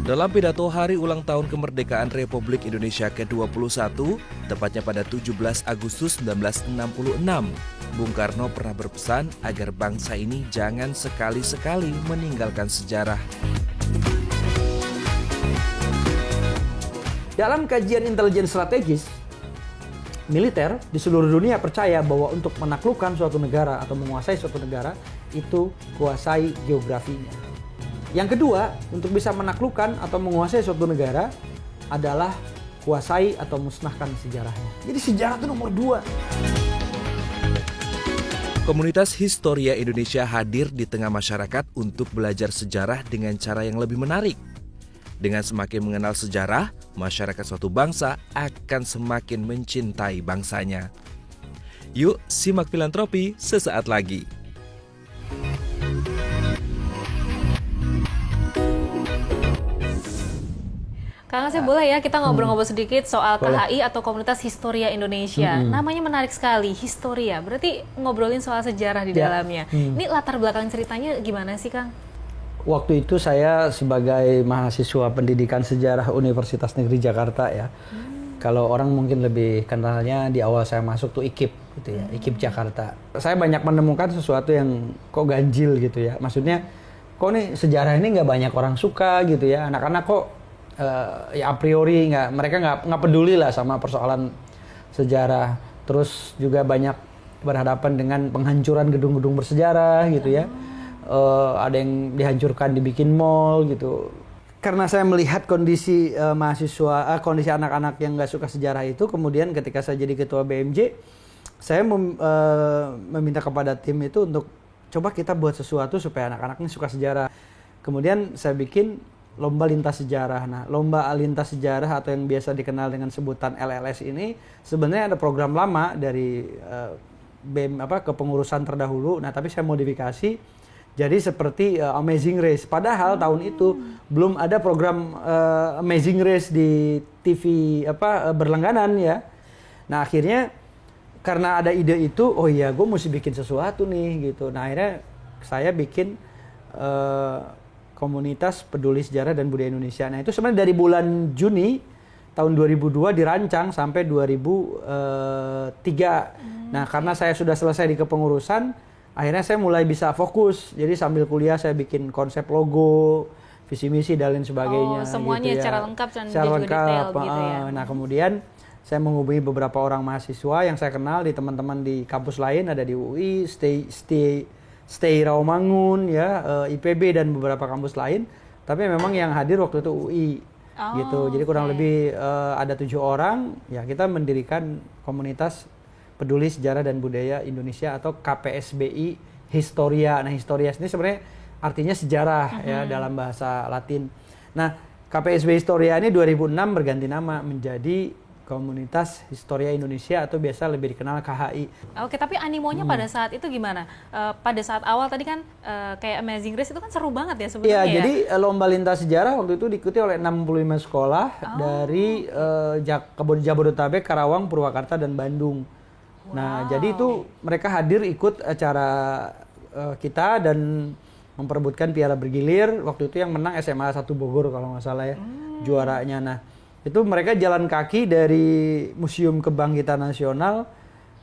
Dalam pidato hari ulang tahun kemerdekaan Republik Indonesia ke-21, tepatnya pada 17 Agustus 1966, Bung Karno pernah berpesan agar bangsa ini jangan sekali-sekali meninggalkan sejarah. Dalam kajian intelijen strategis, militer di seluruh dunia percaya bahwa untuk menaklukkan suatu negara atau menguasai suatu negara, itu kuasai geografinya. Yang kedua, untuk bisa menaklukkan atau menguasai suatu negara adalah kuasai atau musnahkan sejarahnya. Jadi sejarah itu nomor 2. Komunitas Historia Indonesia hadir di tengah masyarakat untuk belajar sejarah dengan cara yang lebih menarik. Dengan semakin mengenal sejarah, masyarakat suatu bangsa akan semakin mencintai bangsanya. Yuk, simak filantropi sesaat lagi. Kang Asep, boleh ya kita ngobrol-ngobrol sedikit soal KHI atau Komunitas Historia Indonesia. Namanya menarik sekali, Historia. Berarti ngobrolin soal sejarah di dalamnya. Ini latar belakang ceritanya gimana sih, Kang? Waktu itu saya sebagai mahasiswa pendidikan sejarah Universitas Negeri Jakarta ya. Kalau orang mungkin lebih kenalnya di awal saya masuk tuh IKIP gitu ya, IKIP Jakarta. Saya banyak menemukan sesuatu yang kok ganjil gitu ya. Maksudnya kok nih sejarah ini nggak banyak orang suka gitu ya. Anak-anak kok ya a priori mereka nggak peduli lah sama persoalan sejarah. Terus juga banyak berhadapan dengan penghancuran gedung-gedung bersejarah gitu ya. Ada yang dihancurkan, dibikin mall gitu. Karena saya melihat kondisi kondisi anak-anak yang nggak suka sejarah itu, kemudian ketika saya jadi ketua BMJ, saya meminta kepada tim itu untuk coba kita buat sesuatu supaya anak-anak ini suka sejarah. Kemudian saya bikin lomba lintas sejarah. Nah, lomba lintas sejarah atau yang biasa dikenal dengan sebutan LLS ini sebenarnya ada program lama dari kepengurusan terdahulu. Nah, tapi saya modifikasi jadi seperti Amazing Race. Padahal tahun itu belum ada program Amazing Race di TV berlangganan ya. Nah, akhirnya karena ada ide itu, oh iya gue mesti bikin sesuatu nih gitu. Nah, akhirnya saya bikin Komunitas Peduli Sejarah dan Budaya Indonesia. Nah, itu sebenarnya dari bulan Juni tahun 2002 dirancang sampai 2003. Nah, karena saya sudah selesai di kepengurusan, akhirnya saya mulai bisa fokus. Jadi sambil kuliah saya bikin konsep logo, visi misi dan lain sebagainya. Semuanya gitu ya. secara lengkap dan secara juga lengkap, detail gitu ya. Nah, kemudian saya menghubungi beberapa orang mahasiswa yang saya kenal di teman-teman di kampus lain, ada di UI, Stay Rawamangun, ya, IPB dan beberapa kampus lain. Tapi memang yang hadir waktu itu UI, gitu. Jadi kurang lebih ada 7 orang. Ya, kita mendirikan Komunitas Peduli Sejarah dan Budaya Indonesia atau KPSBI Historia. Nah, Historia ini sebenarnya artinya sejarah ya dalam bahasa Latin. Nah, KPSBI Historia ini 2006 berganti nama menjadi Komunitas Historia Indonesia atau biasa lebih dikenal KHI. Oke, tapi animonya pada saat itu gimana? Pada saat awal tadi kan kayak Amazing Race itu kan seru banget ya sebenarnya. Iya, jadi lomba lintas sejarah waktu itu diikuti oleh 65 sekolah dari Jabodetabek, Karawang, Purwakarta dan Bandung. Nah, jadi itu mereka hadir ikut acara kita dan memperebutkan piala bergilir. Waktu itu yang menang SMA 1 Bogor kalau nggak salah ya, juaranya. Nah, itu mereka jalan kaki dari Museum Kebangkitan Nasional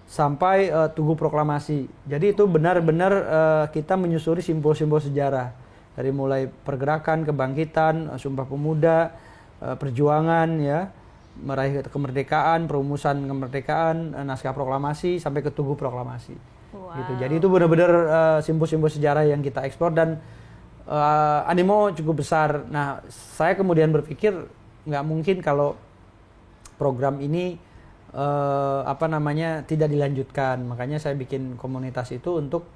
sampai Tugu Proklamasi. Jadi itu benar-benar kita menyusuri simbol-simbol sejarah. Dari mulai pergerakan, kebangkitan, Sumpah Pemuda, perjuangan ya, meraih kemerdekaan, perumusan kemerdekaan, naskah proklamasi sampai ke Tugu Proklamasi. Gitu. Jadi itu benar-benar simbol-simbol sejarah yang kita eksplor dan animo cukup besar. Nah, saya kemudian berpikir nggak mungkin kalau program ini tidak dilanjutkan. Makanya saya bikin komunitas itu untuk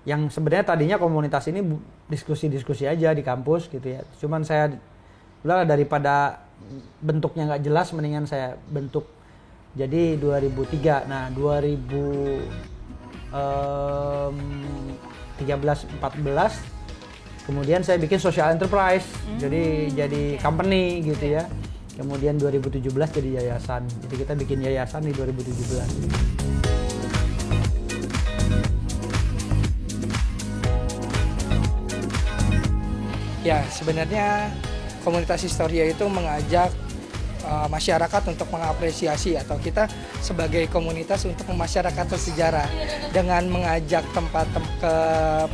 yang sebenarnya tadinya komunitas ini diskusi-diskusi aja di kampus gitu ya. Cuman saya daripada bentuknya nggak jelas, mendingan saya bentuk. Jadi 2003, nah 2013-14 kemudian saya bikin social enterprise, jadi company gitu ya. Kemudian 2017 jadi yayasan. Jadi kita bikin yayasan di 2017. Ya, sebenarnya komunitas Historia itu mengajak masyarakat untuk mengapresiasi, atau kita sebagai komunitas untuk memasyarakatkan sejarah dengan mengajak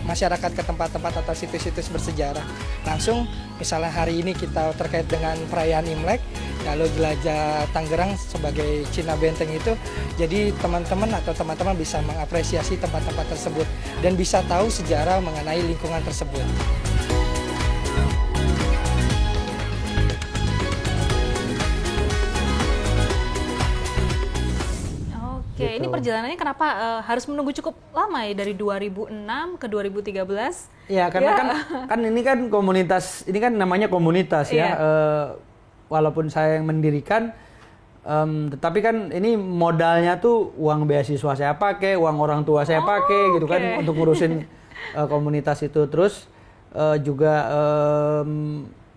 masyarakat ke tempat-tempat atau situs-situs bersejarah. Langsung misalnya hari ini kita terkait dengan perayaan Imlek, lalu Jelajah Tangerang sebagai Cina Benteng itu, jadi teman-teman bisa mengapresiasi tempat-tempat tersebut dan bisa tahu sejarah mengenai lingkungan tersebut. Oke, ini perjalanannya kenapa harus menunggu cukup lama ya, dari 2006 ke 2013? Ya, karena kan ini kan komunitas, ini kan namanya komunitas ya. Walaupun saya yang mendirikan, tetapi kan ini modalnya tuh uang beasiswa saya pakai, uang orang tua saya pakai gitu kan untuk ngurusin komunitas itu. Terus juga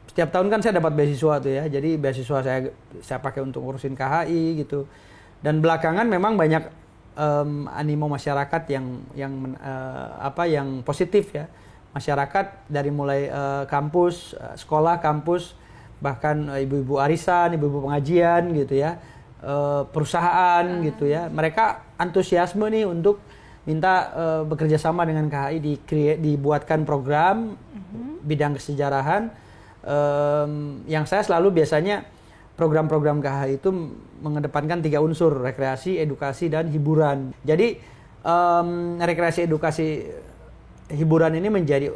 setiap tahun kan saya dapat beasiswa tuh ya. Jadi beasiswa saya pakai untuk ngurusin KHI gitu. Dan belakangan memang banyak animo masyarakat yang positif ya. Masyarakat dari mulai kampus, sekolah, kampus, bahkan ibu-ibu arisan, ibu-ibu pengajian gitu ya, perusahaan gitu ya. Mereka antusiasme nih untuk minta bekerja sama dengan KHI, dibuatkan program bidang kesejarahan yang saya selalu biasanya program-program KHI itu mengedepankan 3 unsur, rekreasi, edukasi, dan hiburan. Jadi rekreasi, edukasi, hiburan ini menjadi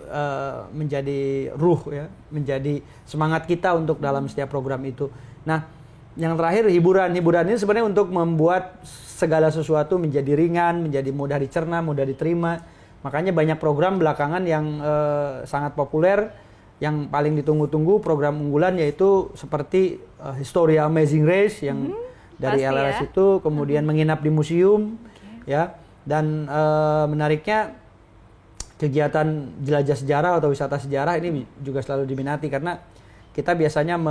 ruh ya, menjadi semangat kita untuk dalam setiap program itu. Nah, yang terakhir hiburan ini sebenarnya untuk membuat segala sesuatu menjadi ringan, menjadi mudah dicerna, mudah diterima. Makanya banyak program belakangan yang sangat populer, yang paling ditunggu-tunggu program unggulan yaitu seperti Historia Amazing Race yang dari LLS itu, kemudian menginap di museum ya, dan menariknya kegiatan jelajah sejarah atau wisata sejarah ini juga selalu diminati karena kita biasanya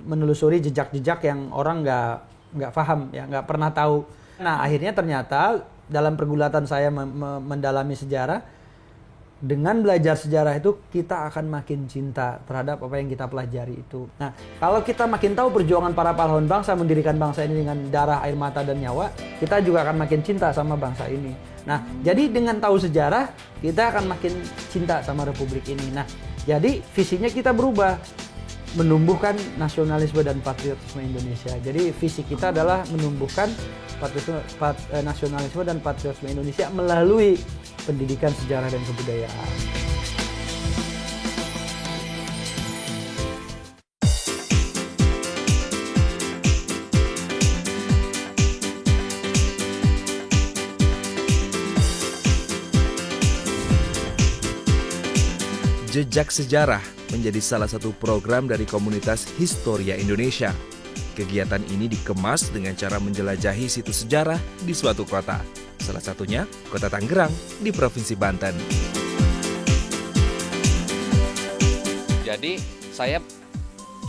menelusuri jejak-jejak yang orang nggak paham ya, nggak pernah tahu. Nah, akhirnya ternyata dalam pergulatan saya mendalami sejarah, dengan belajar sejarah itu kita akan makin cinta terhadap apa yang kita pelajari itu. Nah, kalau kita makin tahu perjuangan para pahlawan bangsa mendirikan bangsa ini dengan darah, air mata, dan nyawa, kita juga akan makin cinta sama bangsa ini. Nah, jadi dengan tahu sejarah, kita akan makin cinta sama republik ini. Nah, jadi visinya kita berubah, menumbuhkan nasionalisme dan patriotisme Indonesia. Jadi visi kita adalah menumbuhkan nasionalisme dan patriotisme Indonesia melalui pendidikan sejarah dan kebudayaan. Jejak Sejarah menjadi salah satu program dari komunitas Historia Indonesia. Kegiatan ini dikemas dengan cara menjelajahi situs sejarah di suatu kota. Salah satunya Kota Tangerang di Provinsi Banten. Jadi saya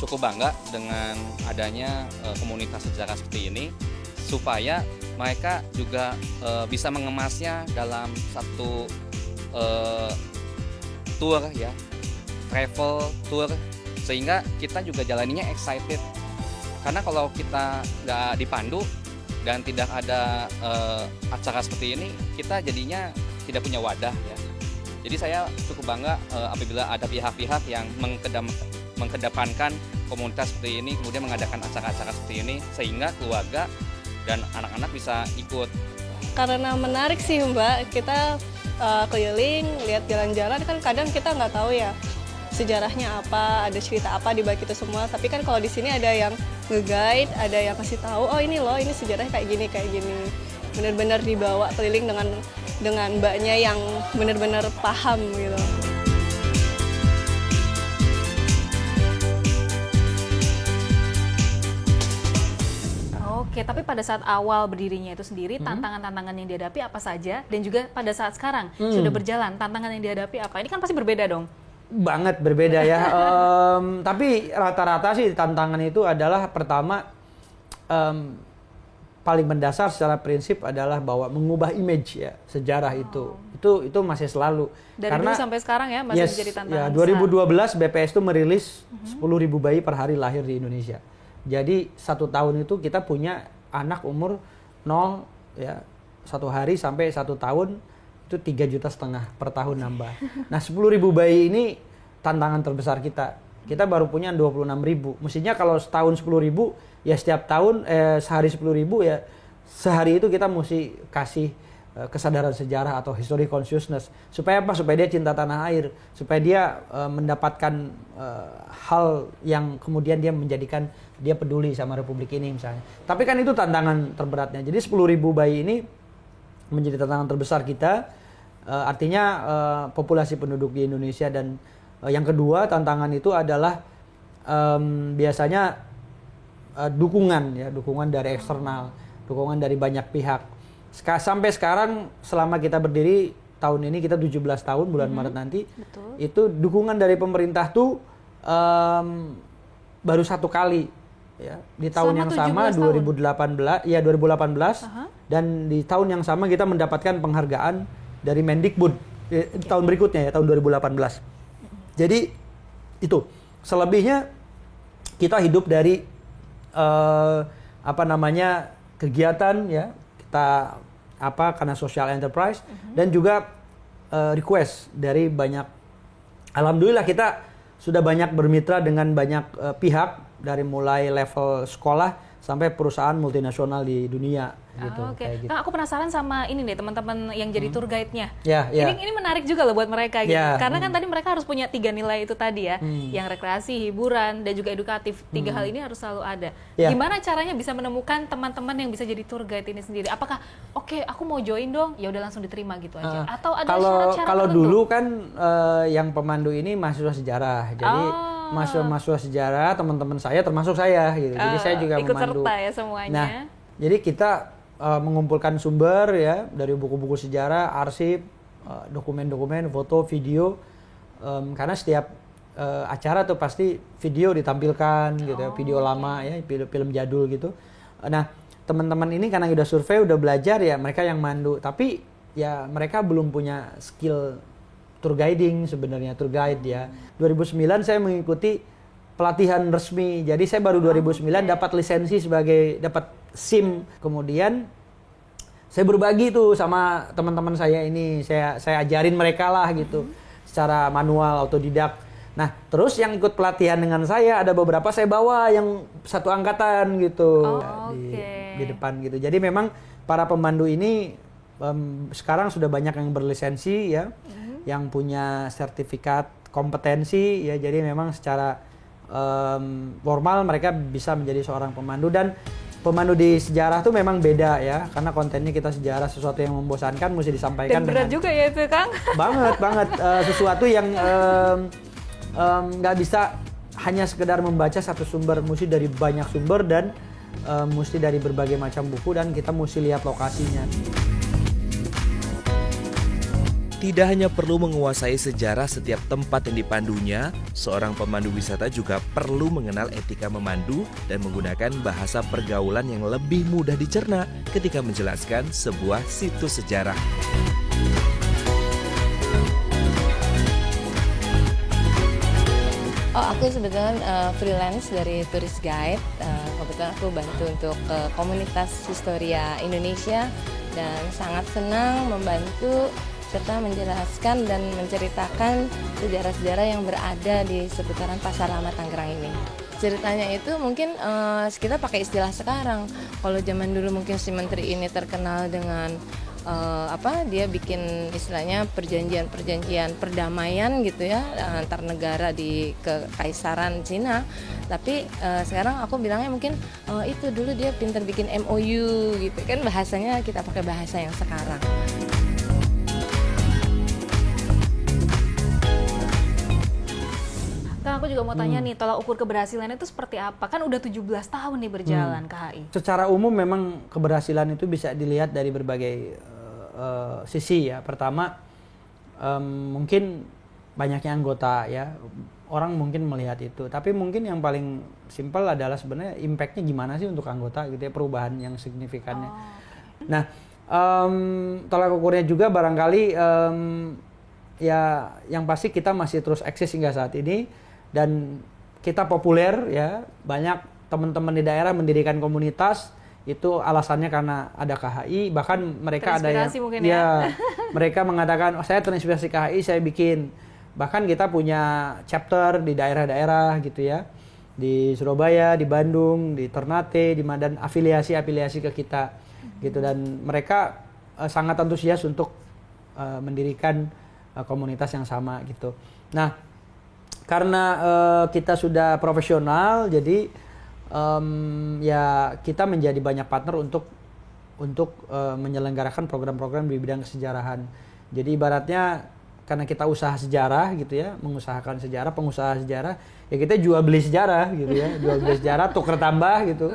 cukup bangga dengan adanya komunitas sejarah seperti ini, supaya mereka juga bisa mengemasnya dalam satu tour ya, travel tour, sehingga kita juga jalaninya excited. Karena kalau kita nggak dipandu dan tidak ada acara seperti ini, kita jadinya tidak punya wadah ya. Jadi saya cukup bangga apabila ada pihak-pihak yang mengkedepankan komunitas seperti ini, kemudian mengadakan acara-acara seperti ini, sehingga keluarga dan anak-anak bisa ikut. Karena menarik sih Mbak, kita keliling, lihat jalan-jalan, kan kadang kita nggak tahu ya sejarahnya apa, ada cerita apa di balik itu semua. Tapi kan kalau di sini ada yang nge-guide, ada yang kasih tahu, oh ini loh, ini sejarahnya kayak gini. Benar-benar dibawa keliling dengan mbaknya yang benar-benar paham gitu. Oke, tapi pada saat awal berdirinya itu sendiri, tantangan-tantangan yang dihadapi apa saja? Dan juga pada saat sekarang sudah berjalan, tantangan yang dihadapi apa? Ini kan pasti berbeda dong? Banget berbeda ya. Tapi rata-rata sih tantangan itu adalah pertama paling mendasar secara prinsip adalah bahwa mengubah image ya sejarah itu masih selalu. Dari karena dulu sampai sekarang ya masih menjadi tantangan ya, 2012 BPS itu merilis 10.000 bayi per hari lahir di Indonesia. Jadi 1 tahun itu kita punya anak umur 0 ya 1 hari sampai 1 tahun itu 3,5 juta per tahun nambah. Nah 10.000 bayi ini tantangan terbesar kita. Kita baru punya 26.000. Mestinya kalau setahun 10.000 ya setiap tahun sehari 10.000 ya sehari itu kita mesti kasih kesadaran sejarah atau history consciousness. Supaya apa? Supaya dia cinta tanah air, supaya dia mendapatkan hal yang kemudian dia menjadikan dia peduli sama republik ini misalnya. Tapi kan itu tantangan terberatnya. Jadi 10.000 bayi ini menjadi tantangan terbesar kita. Artinya populasi penduduk di Indonesia. Dan yang kedua tantangan itu adalah biasanya dukungan dari eksternal, dukungan dari banyak pihak. Sampai sekarang selama kita berdiri tahun ini kita 17 tahun bulan Maret nanti. Betul. Itu dukungan dari pemerintah tuh baru 1 kali ya di tahun yang sama 2018 dan di tahun yang sama kita mendapatkan penghargaan dari Mendikbud tahun berikutnya ya tahun 2018. Jadi itu selebihnya kita hidup dari kegiatan ya kita karena social enterprise dan juga request dari banyak. Alhamdulillah kita sudah banyak bermitra dengan banyak pihak dari mulai level sekolah sampai perusahaan multinasional di dunia gitu. Oke. Kang, aku penasaran sama ini nih teman-teman yang jadi tour guide-nya. Ya. Ini menarik juga loh buat mereka gitu. Ya. Karena kan tadi mereka harus punya 3 nilai itu tadi ya, yang rekreasi, hiburan, dan juga edukatif. 3 hal ini harus selalu ada. Ya. Gimana caranya bisa menemukan teman-teman yang bisa jadi tour guide ini sendiri? Apakah aku mau join dong? Ya udah langsung diterima gitu aja. Atau ada syarat-syarat kalau tertentu? dulu kan yang pemandu ini mahasiswa sejarah. Jadi mahasiswa sejarah teman-teman saya termasuk saya gitu. Jadi saya juga ikut memandu. serta ya semuanya. Nah, jadi kita mengumpulkan sumber ya dari buku-buku sejarah, arsip, dokumen-dokumen, foto, video. Karena setiap acara tuh pasti video ditampilkan gitu ya, video lama ya, film jadul gitu. Nah, teman-teman ini karena udah survei, udah belajar ya, mereka yang mandu. Tapi ya mereka belum punya skill tour guiding sebenarnya, tour guide ya. 2009 saya mengikuti pelatihan resmi. Jadi saya baru 2009 dapat lisensi dapat SIM. Kemudian saya berbagi tuh sama teman-teman saya ini. Saya ajarin mereka lah gitu. Secara manual, otodidak. Nah, terus yang ikut pelatihan dengan saya ada beberapa saya bawa yang satu angkatan gitu. Di depan gitu. Jadi memang para pemandu ini sekarang sudah banyak yang berlisensi ya. Yang punya sertifikat kompetensi ya. Jadi memang secara formal mereka bisa menjadi seorang pemandu. Dan pemandu di sejarah tuh memang beda ya, karena kontennya kita sejarah, sesuatu yang membosankan mesti disampaikan. Dan berat juga ya itu Kang. Banget sesuatu yang nggak bisa hanya sekedar membaca satu sumber, mesti dari banyak sumber dan mesti dari berbagai macam buku dan kita mesti lihat lokasinya. Tidak hanya perlu menguasai sejarah setiap tempat yang dipandunya, seorang pemandu wisata juga perlu mengenal etika memandu dan menggunakan bahasa pergaulan yang lebih mudah dicerna ketika menjelaskan sebuah situs sejarah. Aku sebetulnya freelance dari tourist guide. Kebetulan aku bantu untuk komunitas Historia Indonesia dan sangat senang membantu serta menjelaskan dan menceritakan sejarah-sejarah yang berada di seputaran Pasar Lama Tangerang ini. Ceritanya itu mungkin kita pakai istilah sekarang. Kalau zaman dulu mungkin si menteri ini terkenal dengan dia bikin istilahnya perjanjian perdamaian gitu ya antar negara di kekaisaran Cina. Tapi sekarang aku bilangnya mungkin itu dulu dia pintar bikin MOU gitu kan, bahasanya kita pakai bahasa yang sekarang. Kang, aku juga mau tanya nih, tolak ukur keberhasilan itu seperti apa? Kan udah 17 tahun nih berjalan KHI. Secara umum memang keberhasilan itu bisa dilihat dari berbagai sisi ya. Pertama, mungkin banyaknya anggota ya. orang mungkin melihat itu. Tapi mungkin yang paling simpel adalah sebenarnya impact-nya gimana sih untuk anggota gitu ya, perubahan yang signifikannya. Nah, tolak ukurnya juga barangkali ya yang pasti kita masih terus eksis hingga saat ini dan kita populer ya, banyak teman-teman di daerah mendirikan komunitas. Itu alasannya karena ada KHI, bahkan mereka ada yang mungkin ya. Mereka mengatakan saya terinspirasi KHI, saya bikin. Bahkan kita punya chapter di daerah-daerah gitu ya, di Surabaya, di Bandung, di Ternate, dan afiliasi ke kita gitu, dan mereka sangat antusias untuk mendirikan komunitas yang sama gitu. Nah, karena kita sudah profesional, jadi ya kita menjadi banyak partner untuk menyelenggarakan program-program di bidang kesejarahan. Jadi ibaratnya karena kita usaha sejarah gitu ya, mengusahakan sejarah, pengusaha sejarah, ya kita jual beli sejarah gitu ya, jual beli sejarah, tuker tambah gitu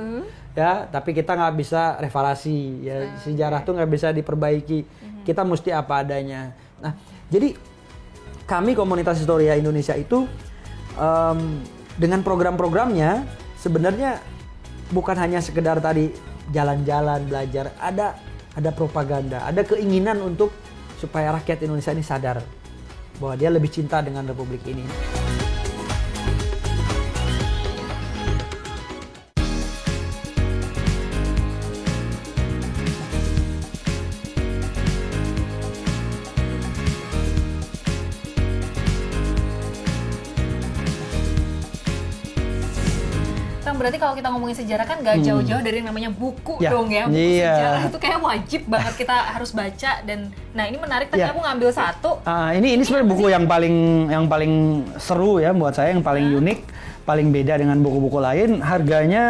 ya. Tapi kita nggak bisa reparasi ya, sejarah tuh nggak bisa diperbaiki, kita mesti apa adanya. Nah, jadi kami komunitas Historia Indonesia itu dengan program-programnya sebenarnya bukan hanya sekedar tadi jalan-jalan belajar, ada propaganda, ada keinginan untuk supaya rakyat Indonesia ini sadar bahwa dia lebih cinta dengan Republik ini. Berarti kalau kita ngomongin sejarah kan gak jauh-jauh dari yang namanya buku dong ya. Buku sejarah itu kayak wajib banget kita harus baca. Dan nah ini menarik, tadi aku ngambil satu. Ini sebenarnya buku yang paling seru ya buat saya, yang paling unik, paling beda dengan buku-buku lain. Harganya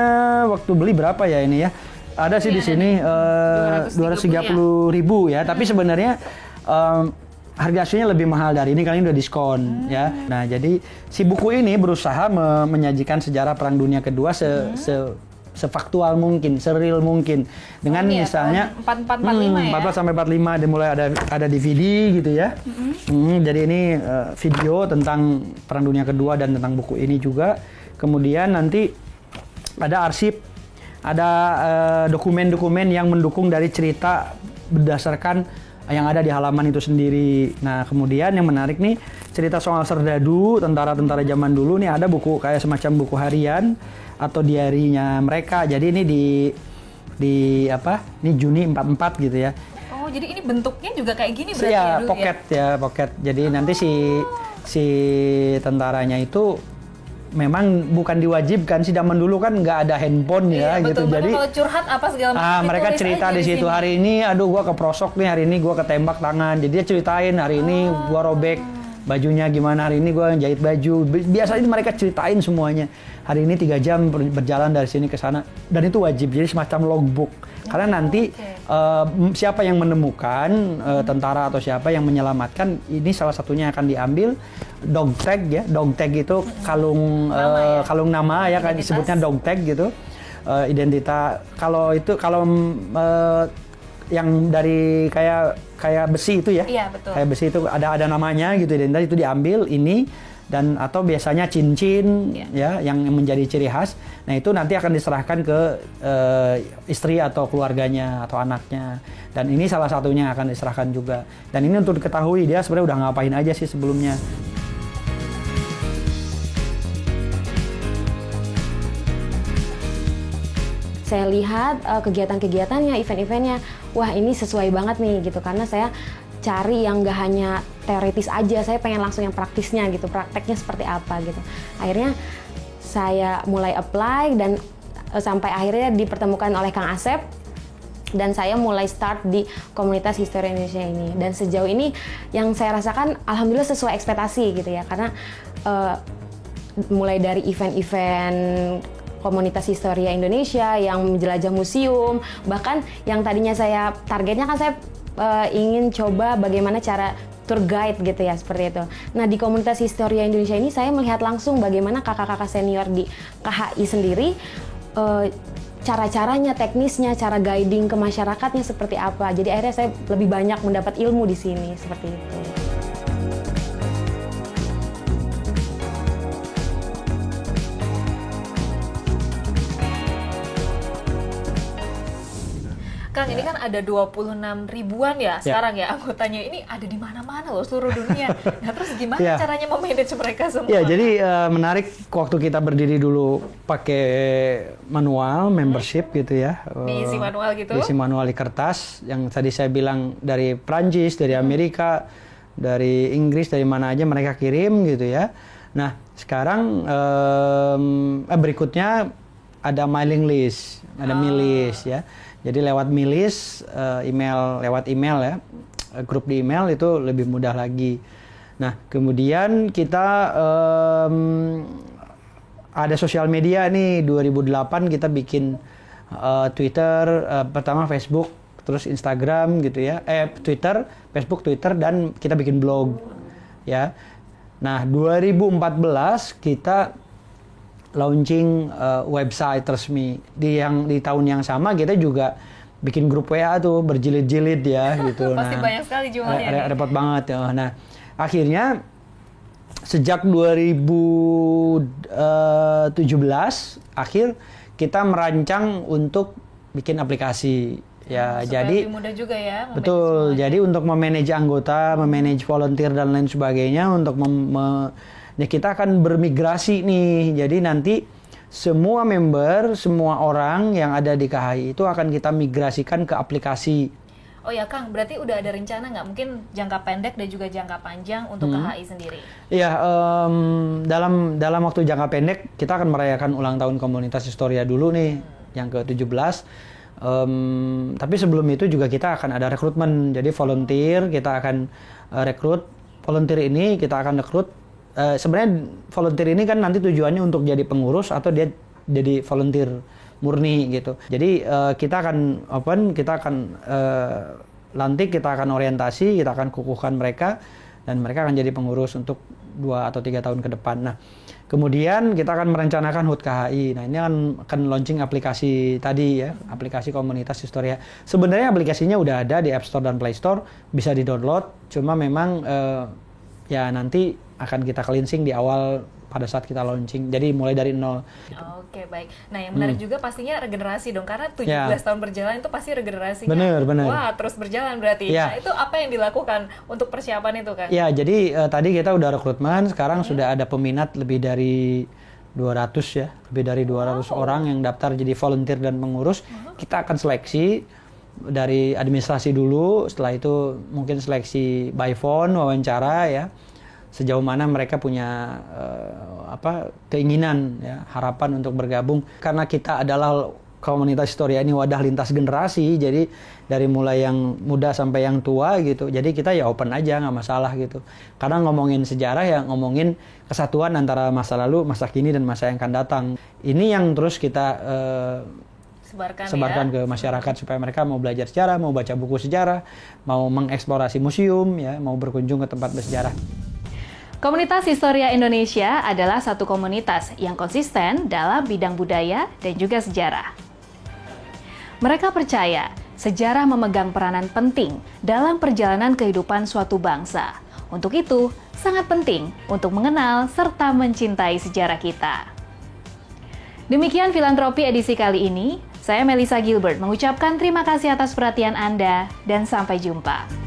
waktu beli berapa ya ini ya? Ada sih di sini 230.000 ya. Tapi sebenarnya harga aslinya lebih mahal dari ini, kali ini udah diskon ya. Nah, jadi si buku ini berusaha menyajikan sejarah Perang Dunia Kedua sefaktual mungkin, seril mungkin. Dengan misalnya 44-45 ya. 14 sampai 45 dan mulai ada DVD gitu ya. Jadi ini video tentang Perang Dunia Kedua dan tentang buku ini juga. Kemudian nanti ada arsip, ada dokumen-dokumen yang mendukung dari cerita berdasarkan yang ada di halaman itu sendiri. Nah, kemudian yang menarik nih, cerita soal serdadu, tentara-tentara zaman dulu nih, ada buku kayak semacam buku harian atau diarinya mereka. Jadi ini di apa? Ini Juni 44 gitu ya. Oh, jadi ini bentuknya juga kayak gini berarti ya? Dulu Pocket ya, pocket. Jadi nanti si tentaranya itu memang bukan diwajibkan, sih zaman dulu kan nggak ada handphone ya gitu. Betul, jadi kalau curhat apa segala macam mereka cerita di situ, hari ini aduh gua keprosok nih, hari ini gua ketembak tangan. Jadi dia ceritain hari ini gua robek bajunya gimana, hari ini gua jahit baju. Biasanya mereka ceritain semuanya. Hari ini 3 jam berjalan dari sini ke sana, dan itu wajib. Jadi semacam logbook. Karena nanti siapa yang menemukan tentara atau siapa yang menyelamatkan, ini salah satunya akan diambil dog tag ya. Dog tag itu kalung kalung nama ya, kan disebutnya dog tag gitu. Identitas. Kalau yang dari kayak besi itu ya. Iya, betul. Kayak besi itu ada namanya gitu, identitas itu diambil ini. Dan atau biasanya cincin ya yang menjadi ciri khas. Nah, itu nanti akan diserahkan ke istri atau keluarganya atau anaknya. Dan ini salah satunya akan diserahkan juga. Dan ini untuk diketahui dia sebenarnya udah ngapain aja sih sebelumnya. Saya lihat kegiatan-kegiatannya, event-eventnya, wah ini sesuai banget nih gitu, karena saya cari yang gak hanya teoritis aja, saya pengen langsung yang praktisnya gitu, prakteknya seperti apa gitu. Akhirnya saya mulai apply dan sampai akhirnya dipertemukan oleh Kang Asep dan saya mulai start di komunitas Historia Indonesia ini. Dan sejauh ini yang saya rasakan alhamdulillah sesuai ekspektasi gitu ya, karena mulai dari event-event komunitas Historia Indonesia yang menjelajah museum, bahkan yang tadinya saya targetnya kan saya ingin coba bagaimana cara tour guide gitu ya, seperti itu. Nah, di komunitas Historia Indonesia ini saya melihat langsung bagaimana kakak-kakak senior di KHI sendiri cara-caranya, teknisnya, cara guiding ke masyarakatnya seperti apa. Jadi akhirnya saya lebih banyak mendapat ilmu di sini, seperti itu. Kang, ini kan ada 26 ribuan ya sekarang ya anggotanya. Ini ada di mana-mana loh seluruh dunia. Nah, terus gimana caranya memanage mereka semua? Ya, jadi menarik waktu kita berdiri dulu pakai manual membership gitu ya. Diisi manual gitu? Diisi manual di kertas. Yang tadi saya bilang dari Prancis, dari Amerika, dari Inggris, dari mana aja mereka kirim gitu ya. Nah, sekarang berikutnya ada mailing list, ada milis ya. Jadi lewat milis, lewat email ya, grup di email itu lebih mudah lagi. Nah, kemudian kita ada sosial media nih, 2008 kita bikin Twitter, pertama Facebook, terus Instagram gitu ya. Twitter, Facebook, Twitter, dan kita bikin blog ya. Nah, 2014 kita launching website resmi. Di tahun yang sama kita juga bikin grup WA tuh berjilid-jilid ya gitu. Pasti banyak sekali jumlahnya. Repot banget ya. Nah, akhirnya sejak 2017 akhir kita merancang untuk bikin aplikasi. Ya, jadi lebih mudah juga ya. Betul. Jadi untuk memanage anggota, memanage volunteer dan lain sebagainya, untuk ya kita akan bermigrasi nih. Jadi nanti semua member, semua orang yang ada di KHI itu akan kita migrasikan ke aplikasi. Oh ya Kang, berarti udah ada rencana nggak? Mungkin jangka pendek dan juga jangka panjang untuk KHI sendiri? Iya, dalam waktu jangka pendek kita akan merayakan ulang tahun komunitas Historia dulu nih, yang ke-17. Tapi sebelum itu juga kita akan ada rekrutmen. Jadi volunteer kita akan rekrut. Volunteer ini kita akan rekrut. Sebenarnya volunteer ini kan nanti tujuannya untuk jadi pengurus atau dia jadi volunteer murni gitu. Jadi kita akan open, kita akan lantik, kita akan orientasi, kita akan kukuhkan mereka, dan mereka akan jadi pengurus untuk 2 atau 3 tahun ke depan. Nah, kemudian kita akan merencanakan HUT KHI. Nah, ini akan launching aplikasi tadi ya, aplikasi komunitas Historia. Sebenarnya aplikasinya udah ada di App Store dan Play Store, bisa di-download. Cuma memang ya nanti akan kita cleansing di awal pada saat kita launching. Jadi mulai dari nol. Oke, baik. Nah, yang menarik juga pastinya regenerasi dong, karena 17 tahun berjalan itu pasti regenerasinya. Bener. Wah, terus berjalan berarti. Nah, itu apa yang dilakukan untuk persiapan itu kan? Ya, jadi tadi kita udah rekrutmen, sekarang sudah ada peminat lebih dari 200 ya, lebih dari 200 orang yang daftar jadi volunteer dan pengurus. Kita akan seleksi dari administrasi dulu, setelah itu mungkin seleksi by phone, wawancara ya. Sejauh mana mereka punya keinginan ya, harapan untuk bergabung. Karena kita adalah komunitas Historia ini wadah lintas generasi, jadi dari mulai yang muda sampai yang tua gitu. Jadi kita ya open aja, nggak masalah gitu. Karena ngomongin sejarah ya ngomongin kesatuan antara masa lalu, masa kini, dan masa yang akan datang. Ini yang terus kita sebarkan ke masyarakat supaya mereka mau belajar sejarah, mau baca buku sejarah, mau mengeksplorasi museum ya, mau berkunjung ke tempat bersejarah. Komunitas Historia Indonesia adalah satu komunitas yang konsisten dalam bidang budaya dan juga sejarah. Mereka percaya sejarah memegang peranan penting dalam perjalanan kehidupan suatu bangsa. Untuk itu, sangat penting untuk mengenal serta mencintai sejarah kita. Demikian Filantropi edisi kali ini. Saya Melissa Gilbert mengucapkan terima kasih atas perhatian Anda dan sampai jumpa.